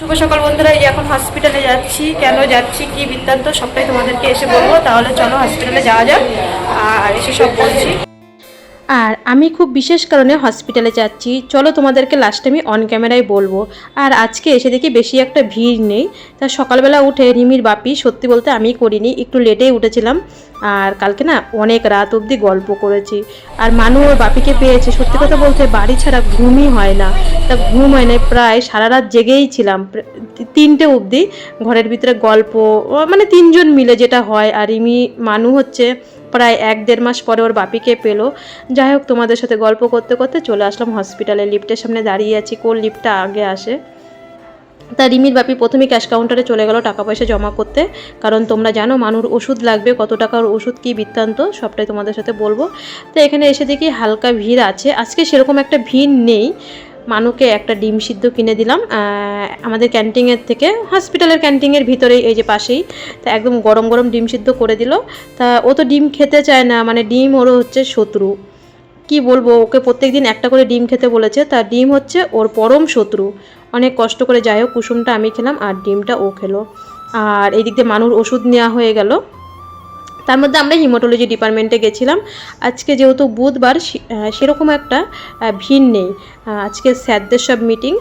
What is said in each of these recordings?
শুভ সকাল বন্ধুরা, এই এখন হসপিটালে যাচ্ছি। কেন যাচ্ছি, কি বৃত্তান্ত সবটাই তোমাদেরকে এসে বলবো। তাহলে চলো হসপিটালে যাওয়া যাক, আর এসে সব বলছি। আর আমি খুব বিশেষ কারণে হসপিটালে যাচ্ছি, চলো তোমাদেরকে লাস্টে আমি অন ক্যামেরায় বলবো। আর আজকে এসে দেখি বেশি একটা ভিড় নেই। তা সকালবেলা উঠে রিমির বাপি, সত্যি বলতে আমি করিনি, একটু লেটেই উঠেছিলাম। আর কালকে না অনেক রাত অবধি গল্প করেছি। আর মানু ওর বাপিকে পেয়েছে, সত্যি কথা বলতে বাড়ি ছাড়া ঘুমই হয় না। তা ঘুম হয় না, প্রায় সারা রাত জেগেই ছিলাম, 3টে অবধি ঘরের ভিতরে গল্প, মানে 3জন মিলে যেটা হয়। আর রিমি মানু হচ্ছে প্রায় 1-1.5 মাস পরে ওর বাপিকে পেলো। যাই হোক, তোমাদের সাথে গল্প করতে করতে চলে আসলাম হসপিটালে। লিফটের সামনে দাঁড়িয়ে আছি, কোন লিফটটা আগে আসে। তা রিমির বাপি প্রথমেই ক্যাশ কাউন্টারে চলে গেল টাকা পয়সা জমা করতে, কারণ তোমরা জানো মানুর ওষুধ লাগবে, কত টাকার ওষুধ কী বৃত্তান্ত সবটাই তোমাদের সাথে বলবো। তো এখানে এসে দেখি হালকা ভিড় আছে, আজকে সেরকম একটা ভিড় নেই। মানুকে একটা ডিম সিদ্ধ কিনে দিলাম আমাদের ক্যান্টিনের থেকে, হসপিটালের ক্যান্টিনের ভিতরেই, এই যে পাশেই। তা একদম গরম গরম ডিম সিদ্ধ করে দিল। তা ও তো ডিম খেতে চায় না, মানে ডিম ওরও হচ্ছে শত্রু। কি বলবো, ওকে প্রত্যেকদিন একটা করে ডিম খেতে বলেছে, তা ডিম হচ্ছে ওর পরম শত্রু। অনেক কষ্ট করে যাই হোক কুসুমটা আমি খেলাম আর ডিমটা ও খেলো। আর এই দিক দিয়ে মানুষ ওষুধ নেওয়া হয়ে গেল। তার মধ্যে আমরা হিমাটোলজি ডিপার্টমেন্টে গেছিলাম। আজকে যেহেতু বুধবার, সেরকম একটা ভিড় নেই। আজকে স্যারদের সব মিটিং,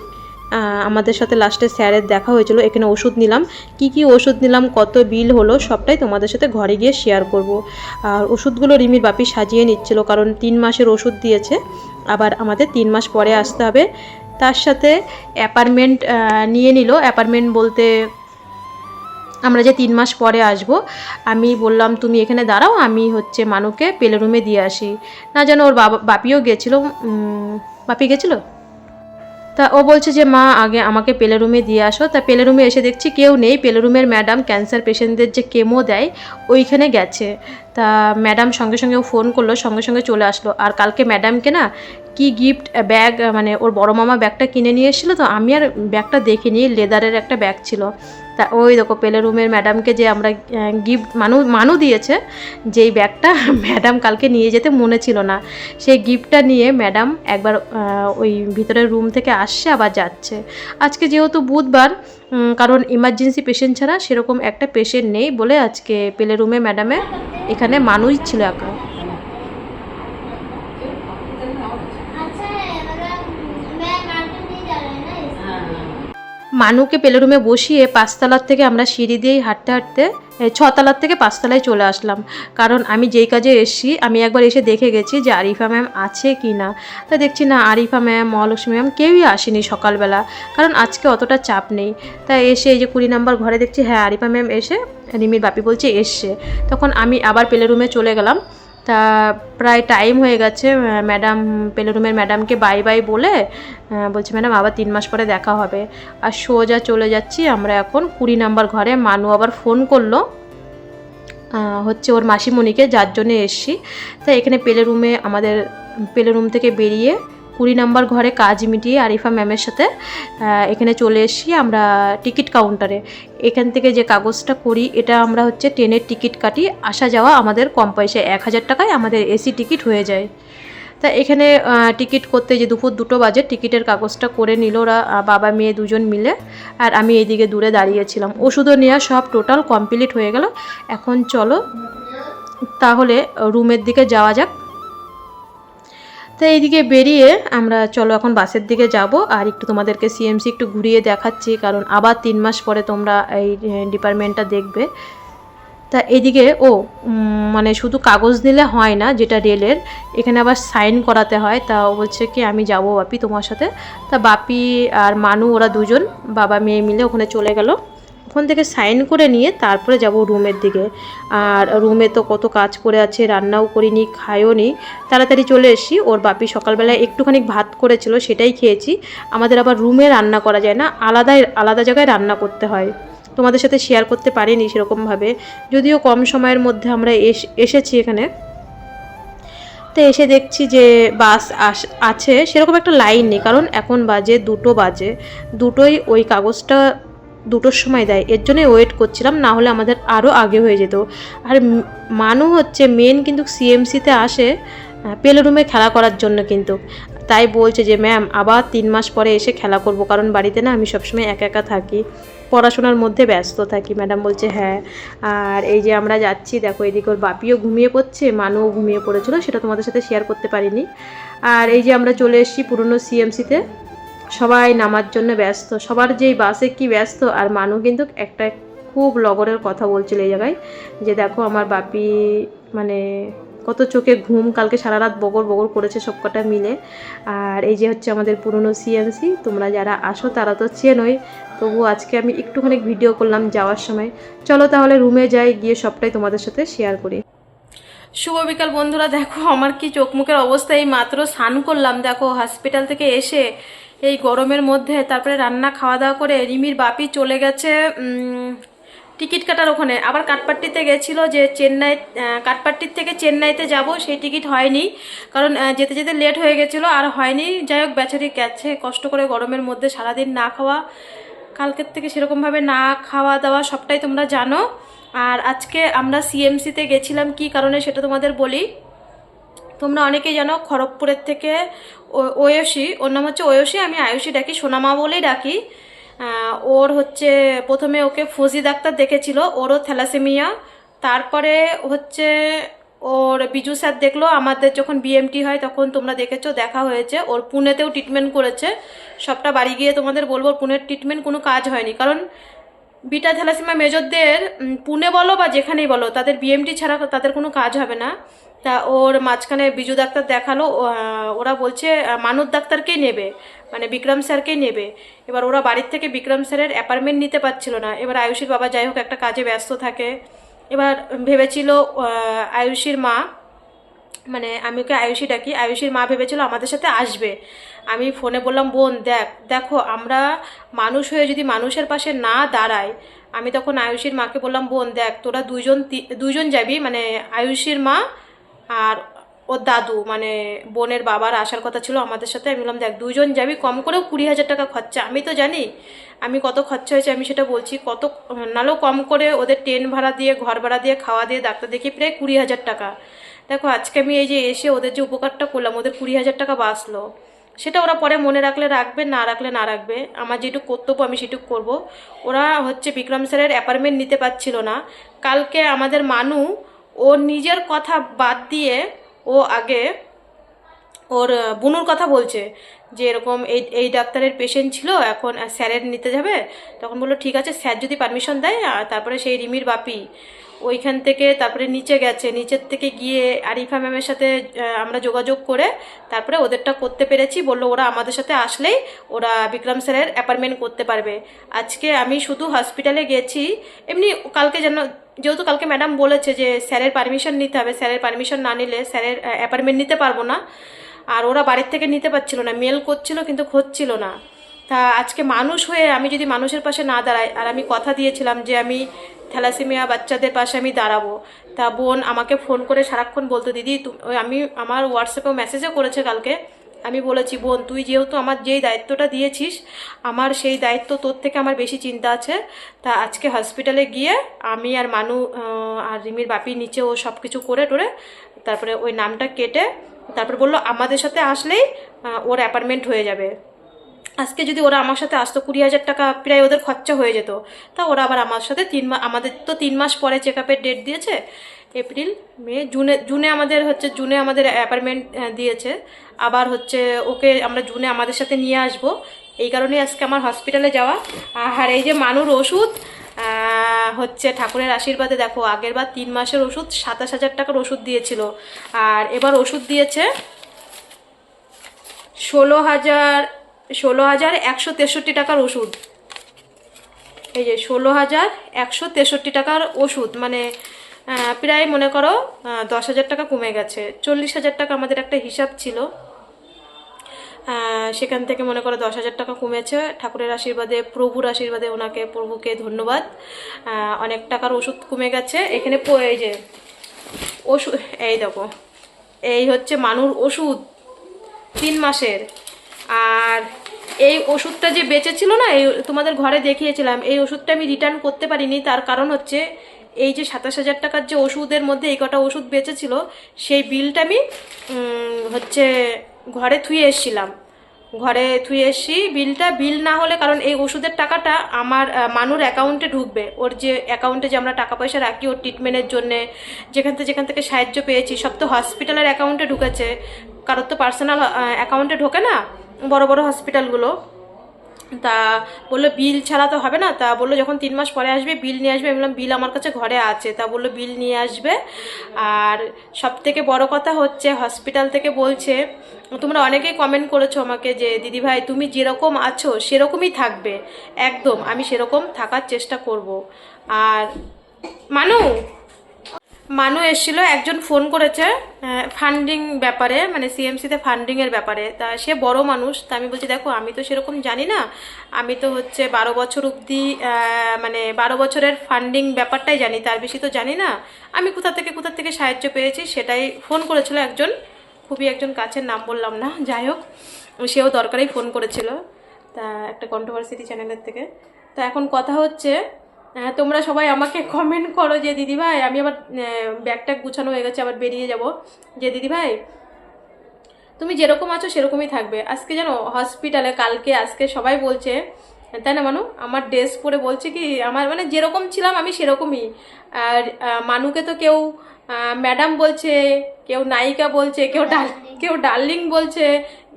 আমাদের সাথে লাস্টে স্যারের দেখা হয়েছিল। এখানে ওষুধ নিলাম, কি কি ওষুধ নিলাম, কত বিল হলো সবটাই তোমাদের সাথে ঘরে গিয়ে শেয়ার করব। আর ওষুধগুলো রিমির বাপি সাজিয়ে নিচ্ছিল, কারণ 3 মাসের ওষুধ দিয়েছে, আবার আমাদের 3 মাস পরে আসতে হবে। তার সাথে অ্যাপার্টমেন্ট নিয়ে নিল। অ্যাপার্টমেন্ট বলতে আমরা যে 3 মাস পরে আসব, আমি বললাম তুমি এখানে দাঁড়াও, আমি হচ্ছে মানুকে পেলে রুমে দিয়ে আসি। না জানো ওর বাপিও গেছিলো, বাপি গেছিলো। তা ও বলছে যে মা আগে আমাকে পেলে রুমে দিয়ে আসো। তা পেলে রুমে এসে দেখছি কেউ নেই। পেলে রুমের ম্যাডাম ক্যান্সার পেশেন্টদের যে কেমো দেয় ওইখানে গেছে। তা ম্যাডাম সঙ্গে সঙ্গে ও ফোন করলো, সঙ্গে সঙ্গে চলে আসলো। আর কালকে ম্যাডামকে না কি গিফট ব্যাগ, মানে ওর বড় মামা ব্যাগটা কিনে নিয়ে এসেছিলো, তো আমি আর ব্যাগটা দেখিনি, লেদারের একটা ব্যাগ ছিল। তা ওই দেখো পেলে রুমের ম্যাডামকে যে আমরা গিফট মানু দিয়েছে, যেই ব্যাগটা ম্যাডাম কালকে নিয়ে যেতে মনে ছিল না, সেই গিফটটা নিয়ে ম্যাডাম একবার ওই ভিতরের রুম থেকে আসছে আবার যাচ্ছে। আজকে যেহেতু বুধবার, কারণ ইমার্জেন্সি পেশেন্ট ছাড়া সেরকম একটা পেশেন্ট নেই বলে আজকে পেলে রুমে ম্যাডামের এখানে মানুষ ছিল একা। মানুকে পেলে রুমে বসিয়ে 5তলার থেকে আমরা সিঁড়ি দিয়েই হাঁটতে হাঁটতে 6তলার থেকে 5তলায় চলে আসলাম। কারণ আমি যেই কাজে এসেছি, আমি একবার এসে দেখে গেছি যে আরিফা ম্যাম আছে কি না। তা দেখছি না, আরিফা ম্যাম, মহালক্ষ্মী ম্যাম কেউই আসেনি সকালবেলা, কারণ আজকে অতটা চাপ নেই। তাই এসে এই যে 20 নম্বর ঘরে দেখছি হ্যাঁ আরিফা ম্যাম এসে, রিমির বাপি বলছে এসছে। তখন আমি আবার পেলে রুমে চলে গেলাম। তা প্রায় টাইম হয়ে গেছে। ম্যাডাম পেলে রুমের ম্যাডামকে বাই বাই বলে বলছি ম্যাডাম আবার 3 মাস পরে দেখা হবে। আর সোজা চলে যাচ্ছি আমরা এখন 20 নম্বর ঘরে। মানু আবার ফোন করলো হচ্ছে ওর মাসিমণিকে, যার জন্যে এসছি। তাই এখানে পেলে রুমে, আমাদের পেলে রুম থেকে বেরিয়ে 20 নম্বর ঘরে কাজ মিটিয়ে আরিফা ম্যামের সাথে এখানে চলে এসেছি আমরা টিকিট কাউন্টারে। এখান থেকে যে কাগজটা করি, এটা আমরা হচ্ছে ট্রেনের টিকিট কাটি, আসা যাওয়া আমাদের কম পয়সায় 1000 টাকায় আমাদের এসি টিকিট হয়ে যায়। তা এখানে টিকিট করতে যে দুপুর 2টো বাজে টিকিটের কাগজটা করে নিল ওরা, বাবা মেয়ে দুজন মিলে। আর আমি এইদিকে দূরে দাঁড়িয়েছিলাম। ওষুধও নেওয়া সব টোটাল কমপ্লিট হয়ে গেল। এখন চলো তাহলে রুমের দিকে যাওয়া যাক। তো এইদিকে বেরিয়ে আমরা চলো এখন বাসের দিকে যাব। আর একটু তোমাদেরকে সিএমসি একটু ঘুরিয়ে দেখাচ্ছি, কারণ আবার 3 মাস পরে তোমরা এই ডিপার্টমেন্টটা দেখবে। তা এদিকে মানে শুধু কাগজ নিলে হয় না, যেটা রেলের, এখানে আবার সাইন করাতে হয়। তা ও বলছে কি আমি যাব বাপি তোমার সাথে। তা বাপি আর মানু ওরা দুজন বাবা মেয়ে মিলে ওখানে চলে গেল। ওখান থেকে সাইন করে নিয়ে তারপরে যাব রুমের দিকে। আর রুমে তো কত কাজ করে আছে, রান্নাও করিনি, খাইও নি, তাড়াতাড়ি চলে এসেছি। ওর বাপি সকালবেলায় একটুখানি ভাত করেছিল, সেটাই খেয়েছি। আমাদের আবার রুমে রান্না করা যায় না, আলাদা জায়গায় রান্না করতে হয়। তোমাদের সাথে শেয়ার করতে পারিনি সেরকমভাবে, যদিও কম সময়ের মধ্যে আমরা এসেছি এখানে। তো এসে দেখছি যে বাস আছে, সেরকম একটা লাইন নেই, কারণ এখন বাজে 2টো বাজে, দুটোই ওই কাগজটা 2টোর সময় দেয়, এর জন্যই ওয়েট করছিলাম, না হলে আমাদের আরও আগে হয়ে যেত। আর মানু হচ্ছে মেন কিন্তু সিএমসিতে আসে পেলে রুমে খেলা করার জন্য, কিন্তু তাই বলছে যে ম্যাম আবার 3 মাস পরে এসে খেলা করব, কারণ বাড়িতে না আমি সবসময় একা একা থাকি, পড়াশোনার মধ্যে ব্যস্ত থাকি। ম্যাডাম বলছে হ্যাঁ। আর এই যে আমরা যাচ্ছি, দেখো এদিকে ওর বাপিও ঘুমিয়ে পড়ছে, মানুও ঘুমিয়ে পড়েছিল, সেটা তোমাদের সাথে শেয়ার করতে পারিনি। আর এই যে আমরা চলে এসেছি পুরনো সিএমসিতে, সবাই নামার জন্য ব্যস্ত, সবার যেই বাসে কি ব্যস্ত। আর মানু কিন্তু একটা খুব লগরের কথা বলছিল এই জায়গায়, যে দেখো আমার বাপি মানে কত চোখে ঘুম, কালকে সারা রাত বগর বগর করেছে সবকটা মিলে। আর এই যে হচ্ছে আমাদের পুরনো সিএমসি, তোমরা যারা আসো তারা তো চেনোই, তবু আজকে আমি একটুখানি ভিডিও করলাম যাওয়ার সময়। চলো তাহলে রুমে যাই, গিয়ে সবটাই তোমাদের সাথে শেয়ার করি। শুভ বিকাল বন্ধুরা, দেখো আমার কি চোখ মুখের অবস্থা, এই মাত্র স্নান করলাম। দেখো হসপিটাল থেকে এসে এই গরমের মধ্যে তারপরে রান্না খাওয়া দাওয়া করে রিমির বাপি চলে গেছে টিকিট কাটার ওখানে, আবার কাঠপাট্টিতে গেছিলো যে চেন্নাই, কাঠপাট্টির থেকে চেন্নাইতে যাব, সেই টিকিট হয়নি, কারণ যেতে যেতে লেট হয়ে গেছিলো আর হয়নি। যাই হোক বেচারি গেছে কষ্ট করে গরমের মধ্যে, সারাদিন না খাওয়া, কালকের থেকে সেরকমভাবে না খাওয়া দাওয়া সবটাই তোমরা জানো। আর আজকে আমরা সিএমসিতে গেছিলাম কি কারণে সেটা তোমাদের বলি। তোমরা অনেকেই জানো খড়গপুরের থেকে ওয়সী, ওর নাম হচ্ছে ওয়সী, আমি আয়ুষী ডাকি, সোনামা বলেই ডাকি। ওর হচ্ছে প্রথমে ওকে ফজি ডাক্তার দেখেছিল, ওরও থ্যালাসেমিয়া, তারপরে হচ্ছে ওর বিজু স্যার দেখলো, আমাদের যখন বিএমটি হয় তখন তোমরা দেখেছো, দেখা হয়েছে। ওর পুনেতেও ট্রিটমেন্ট করেছে, সবটা বাড়ি গিয়ে তোমাদের বলবো। পুনের ট্রিটমেন্ট কোনো কাজ হয়নি, কারণ বিটা থ্যালাসেমিয়া মেজরদের পুনে বলো বা যেখানেই বলো, তাদের বিএমটি ছাড়া তাদের কোনো কাজ হবে না। তা ওর মাঝখানে বিজু ডাক্তার দেখালো, ওরা বলছে মানত ডাক্তারকেই নেবে, মানে বিক্রম স্যারকেই নেবে। এবার ওরা বাড়ির থেকে বিক্রম স্যারের অ্যাপয়েন্টমেন্ট নিতে পারছিল না। এবার আয়ুষীর বাবা যাই হোক একটা কাজে ব্যস্ত থাকে, এবার ভেবেছিল আয়ুষীর মা, মানে আমি ওকে আয়ুষী ডাকি, আয়ুষীর মা ভেবেছিল আমাদের সাথে আসবে। আমি ফোনে বললাম বোন দেখো আমরা মানুষ হয়ে যদি মানুষের পাশে না দাঁড়াই, আমি তখন আয়ুষীর মাকে বললাম বোন দেখ তোরা দুইজন যাবি, মানে আয়ুষীর মা আর ওর দাদু, মানে বোনের বাবার আসার কথা ছিল আমাদের সাথে। আমি বললাম দেখ 2 জন যাবি, কম করেও 20,000 টাকা খরচা, আমি তো জানি আমি কত খরচা হয়েছে, আমি সেটা বলছি, কত নালেও কম করে ওদের ট্রেন ভাড়া দিয়ে, ঘর ভাড়া দিয়ে, খাওয়া দিয়ে, ডাক্তার দেখিয়ে প্রায় 20,000 টাকা। দেখো আজকে আমি এই যে এসে ওদের যে উপকারটা করলাম, ওদের 20,000 টাকা বাঁচলো। সেটা ওরা পরে মনে রাখলে রাখবে, না রাখলে না রাখবে, আমার যেটুকু কর্তব্য আমি সেটুকু করবো। ওরা হচ্ছে বিক্রম স্যারের অ্যাপয়েন্টমেন্ট নিতে পারছিল না। কালকে আমাদের মানু ওর নিজের কথা বাদ দিয়ে ও আগে ওর বুনুর কথা বলছে, যে এরকম এই এই ডাক্তারের পেশেন্ট ছিল, এখন স্যারের নিতে যাবে। তখন বললো ঠিক আছে, স্যার যদি পারমিশন দেয়। আর তারপরে সেই রিমির বাপি ওইখান থেকে তারপরে নিচে গেছে, নিচের থেকে গিয়ে আরিফা ম্যামের সাথে আমরা যোগাযোগ করে তারপরে ওদেরটা করতে পেরেছি। বললো ওরা আমাদের সাথে আসলেই ওরা বিক্রম স্যারের অ্যাপয়েন্টমেন্ট করতে পারবে। আজকে আমি শুধু হসপিটালে গেছি এমনি, কালকে যেহেতু কালকে ম্যাডাম বলেছে যে স্যারের পারমিশন নিতে হবে, স্যারের পারমিশন না নিলে স্যারের অ্যাপয়েন্টমেন্ট নিতে পারবো না। আর ওরা বাড়ির থেকে নিতে পারছিল না, মেল করছিল কিন্তু হচ্ছিল না। তা আজকে মানুষ হয়ে আমি যদি মানুষের পাশে না দাঁড়াই, আর আমি কথা দিয়েছিলাম যে আমি থ্যালাসেমিয়া বাচ্চাদের পাশে আমি দাঁড়াবো। তা বোন আমাকে ফোন করে সারাক্ষণ বলতো দিদি আমি আমার হোয়াটসঅ্যাপেও মেসেজও করেছে কালকে, আমি বলেছি বোন তুই যেহেতু আমার যেই দায়িত্বটা দিয়েছিস, আমার সেই দায়িত্ব তোর থেকে আমার বেশি চিন্তা আছে। তা আজকে হসপিটালে গিয়ে আমি আর মানু আর রিমির বাপি নিচে ও সব কিছু করে টোরে তারপরে ওই নামটা কেটে তারপর বললো আমাদের সাথে আসলেই ওর অ্যাপয়েন্টমেন্ট হয়ে যাবে। আজকে যদি ওরা আমার সাথে আসতো 20,000 টাকা প্রায় ওদের খরচা হয়ে যেত। তা ওরা আবার আমার সাথে 3 মাস, আমাদের তো 3 মাস পরে চেক আপের ডেট দিয়েছে, এপ্রিল মে জুনে আমাদের অ্যাপয়েন্টমেন্ট দিয়েছে। আবার হচ্ছে ওকে আমরা জুনে আমাদের সাথে নিয়ে আসবো, এই কারণেই আজকে আমার হসপিটালে যাওয়া। আর এই যে মানুর ওষুধ হচ্ছে ঠাকুরের আশীর্বাদে, দেখো আগের বার 3 মাসের ওষুধ 27,000 টাকার ওষুধ দিয়েছিল, আর এবার ওষুধ দিয়েছে 16,163 টাকার ওষুধ। এই যে 16,163 টাকার ওষুধ, মানে প্রায় মনে করো 10,000 টাকা কমে গেছে। 40,000 টাকা আমাদের একটা হিসাব ছিল, সেখান থেকে মনে করো 10,000 টাকা কমেছে ঠাকুরের আশীর্বাদে, প্রভুর আশীর্বাদে, ওনাকে প্রভুকে ধন্যবাদ। অনেক টাকার ওষুধ কমে গেছে। এখানে এই যে ওষুধ, এই দেখো এই হচ্ছে মানুর ওষুধ 3 মাসের। আর এই ওষুধটা যে বেঁচেছিল না, এই তোমাদের ঘরে দেখিয়েছিলাম, এই ওষুধটা আমি রিটার্ন করতে পারিনি। তার কারণ হচ্ছে এই যে 27,000 টাকার যে ওষুধের মধ্যে এই কটা ওষুধ বেঁচেছিল, সেই বিলটা আমি হচ্ছে ঘরে থুয়ে এসেছিলাম, ঘরে থুয়ে এসছি বিল না হলে, কারণ এই ওষুধের টাকাটা আমার মানুর অ্যাকাউন্টে ঢুকবে, ওর যে অ্যাকাউন্টে যে আমরা টাকা পয়সা রাখি ওর ট্রিটমেন্টের জন্যে, যেখান থেকে সাহায্য পেয়েছি সব তো হসপিটালের অ্যাকাউন্টে ঢুকেছে, কারোর তো পার্সোনাল অ্যাকাউন্টে ঢোকে না বড় বড় হসপিটালগুলো। তা বললো বিল ছাড়া তো হবে না, তা বললো যখন 3 মাস পরে আসবে বিল নিয়ে আসবে। আমি বললাম বিল আমার কাছে ঘরে আছে, তা বললো বিল নিয়ে আসবে। আর সব থেকে বড় কথা হচ্ছে হসপিটাল থেকে বলছে, তোমরা অনেকেই কমেন্ট করেছো আমাকে যে দিদিভাই তুমি যেরকম আছো সেরকমই থাকবে, একদম আমি সেরকম থাকার চেষ্টা করব। আর মানু এসেছিলো, একজন ফোন করেছে ফান্ডিং ব্যাপারে, মানে সিএমসিতে ফান্ডিংয়ের ব্যাপারে। তা সে বড় মানুষ, তা আমি বলছি দেখো আমি তো সেরকম জানি না, আমি তো হচ্ছে 12 বছর অবধি মানে 12 বছরের ফান্ডিং ব্যাপারটাই জানি, তার বেশি তো জানি না। আমি কোথা থেকে সাহায্য পেয়েছি সেটাই। ফোন করেছিল একজন, খুবই একজন কাছের, নাম বললাম না, যাই হোক সেও দরকারেই ফোন করেছিল, তা একটা কন্ট্রোভার্সিটি চ্যানেলের থেকে। তা এখন কথা হচ্ছে তোমরা সবাই আমাকে কমেন্ট করো যে দিদিভাই, আমি আবার ব্যাগটা গুছানো হয়ে গেছে, আবার বেরিয়ে যাব, যে দিদিভাই তুমি যেরকম আছো সেরকমই থাকবে। আজকে জানো হসপিটালে, কালকে আজকে সবাই বলছে, তাই না মানু, আমার ড্রেস পরে বলছে কি আমার মানে যেরকম ছিলাম আমি সেরকমই। আর মানুকে তো কেউ ম্যাডাম বলছে, কেউ নায়িকা বলছে, কেউ ডার্লিং বলছে,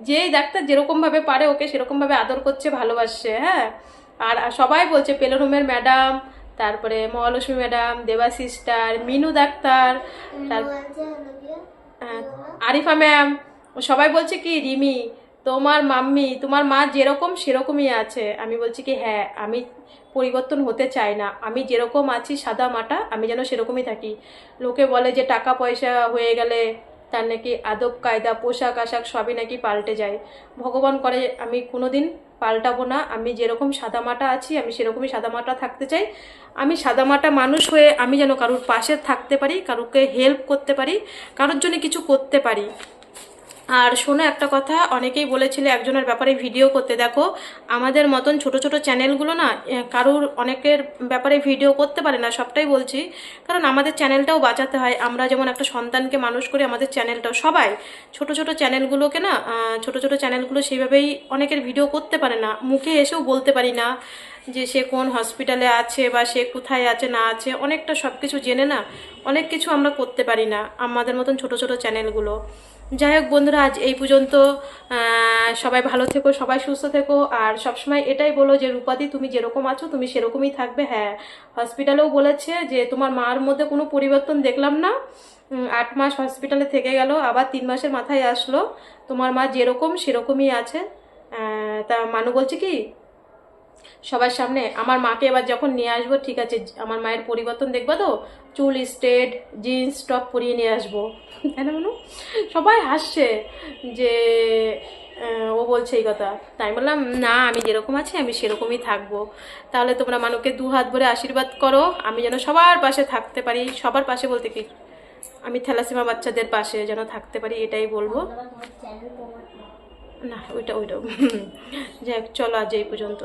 যেই ডাক্তার যেরকমভাবে পারে ওকে সেরকমভাবে আদর করছে, ভালোবাসছে। হ্যাঁ, আর সবাই বলছে পেলোরুমের ম্যাডাম, তারপরে মহালক্ষ্মী ম্যাডাম, দেবা সিস্টার, মিনু ডাক্তার, তারপর আরিফা ম্যাম, সবাই বলছে কি রিমি তোমার মাম্মি, তোমার মা যেরকম সেরকমই আছে। আমি বলছি কি হ্যাঁ, আমি পরিবর্তন হতে চাই না, আমি যেরকম আছি সাদা মাটা আমি যেন সেরকমই থাকি। লোকে বলে যে টাকা পয়সা হয়ে গেলে তার নাকি আদব কায়দা পোশাক আশাক সবই নাকি পাল্টে যায়। ভগবান করে আমি কোনোদিন পাল্টাবো না, আমি যেরকম সাদামাটা আছি আমি সেরকমই সাদামাটা থাকতে চাই। আমি সাদামাটা মানুষ হয়ে আমি যেন কারোর পাশে থাকতে পারি, কারোকে হেল্প করতে পারি, কারোর জন্য কিছু করতে পারি। আর শোনো একটা কথা, অনেকেই বলেছিলে একজনের ব্যাপারে ভিডিও করতে, দেখো আমাদের মতন ছোট ছোট চ্যানেলগুলো না কারুর অনেকের ব্যাপারে ভিডিও করতে পারে না, সবটাই বলছি, কারণ আমাদের চ্যানেলটাও বাঁচাতে হয়। আমরা যেমন একটা সন্তানকে মানুষ করি, আমাদের চ্যানেলটাও, সবাই ছোট ছোট চ্যানেলগুলোকে না, ছোট ছোট চ্যানেলগুলো সেইভাবেই অনেকের ভিডিও করতে পারে না, মুখে এসেও বলতে পারি না যে সে কোন হসপিটালে আছে বা সে কোথায় আছে না আছে, অনেকটা সব কিছু জেনে না অনেক কিছু আমরা করতে পারি না আমাদের মতন ছোট ছোট চ্যানেলগুলো। যাই হোক বন্ধুরা, আজ এই পর্যন্ত। সবাই ভালো থেকো, সবাই সুস্থ থেকো, আর সবসময় এটাই বলো যে রূপাদি তুমি যেরকম আছো তুমি সেরকমই থাকবে। হ্যাঁ, হসপিটালেও বলেছে যে তোমার মার মধ্যে কোনো পরিবর্তন দেখলাম না, 8 মাস হসপিটালে থেকে গেল, আবার 3 মাসের মাথায় আসলো, তোমার মা যেরকম সেরকমই আছে। তা মানু বলছে কি সবার সামনে আমার মাকে এবার যখন নিয়ে আসবো, ঠিক আছে আমার মায়ের পরিবর্তন দেখবা তো, চুল স্ট্রেট, জিন্স টপ পরিয়ে নিয়ে আসবো, তাই না মানু? সবাই হাসছে যে ও বলছে এই কথা, তাই বললাম না আমি যেরকম আছি আমি সেরকমই থাকবো। তাহলে তোমরা মানুকে 2 হাত ভরে আশীর্বাদ করো, আমি যেন সবার পাশে থাকতে পারি, সবার পাশে বলতে কি আমি থ্যালাসেমিয়া বাচ্চাদের পাশে যেন থাকতে পারি, এটাই বলবো। না ওইটা যাই হোক, চলো আজ এই পর্যন্ত।